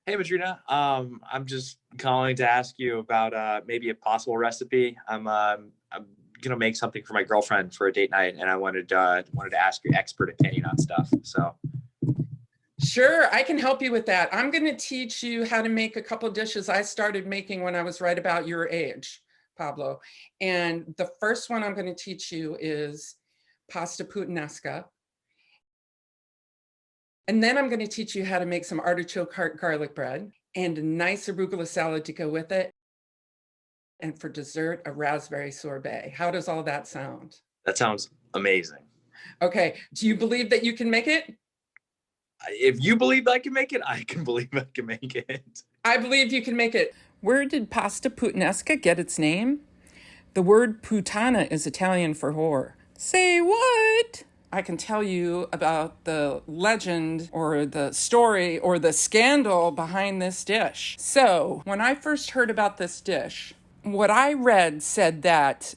Hey, Madrina. I'm just calling to ask you about maybe a possible recipe. I'm gonna make something for my girlfriend for a date night, and I wanted to ask your expert opinion on stuff. So Sure, I can help you with that. I'm going to teach you how to make a couple dishes I started making when I was right about your age, Pablo. And the first one I'm going to teach you is pasta puttanesca. And then I'm going to teach you how to make some artichoke heart garlic bread and a nice arugula salad to go with it. And for dessert, a raspberry sorbet. How does all that sound? that sounds amazing. Okay, do you believe that you can make it? If you believe I can make it, I can believe I can make it. I believe you can make it. Where did pasta puttanesca get its name? The word puttana is Italian for whore. Say what? I can tell you about the legend or the story or the scandal behind this dish. So, when I first heard about this dish, what I read said that,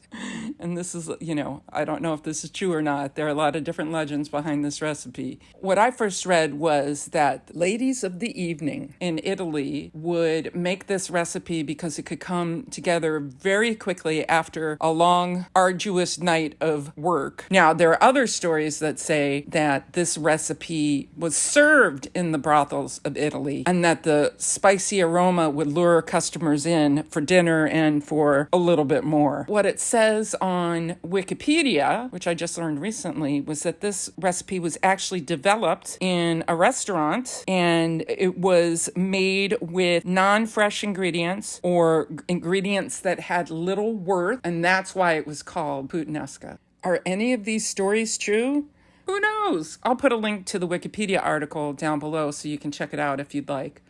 and this is, I don't know if this is true or not. There are a lot of different legends behind this recipe. What I first read was that ladies of the evening in Italy would make this recipe because it could come together very quickly after a long, arduous night of work. Now, there are other stories that say that this recipe was served in the brothels of Italy and that the spicy aroma would lure customers in for dinner and for a little bit more. What it says on Wikipedia, which I just learned recently, was that this recipe was actually developed in a restaurant and it was made with non-fresh ingredients or ingredients that had little worth, and that's why it was called puttanesca. Are any of these stories true? Who knows? I'll put a link to the Wikipedia article down below so you can check it out if you'd like.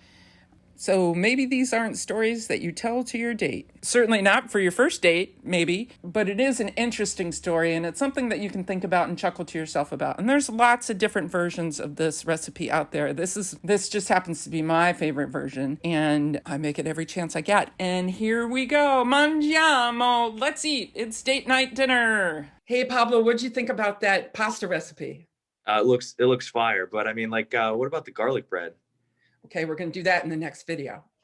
So maybe these aren't stories that you tell to your date. Certainly not for your first date, maybe, but it is an interesting story and it's something that you can think about and chuckle to yourself about. And there's lots of different versions of this recipe out there. This just happens to be my favorite version and I make it every chance I get. And here we go. Mangiamo. Let's eat. It's date night dinner. Hey Pablo, what'd you think about that pasta recipe? It looks fire, but I mean, what about the garlic bread? Okay, we're going to do that in the next video.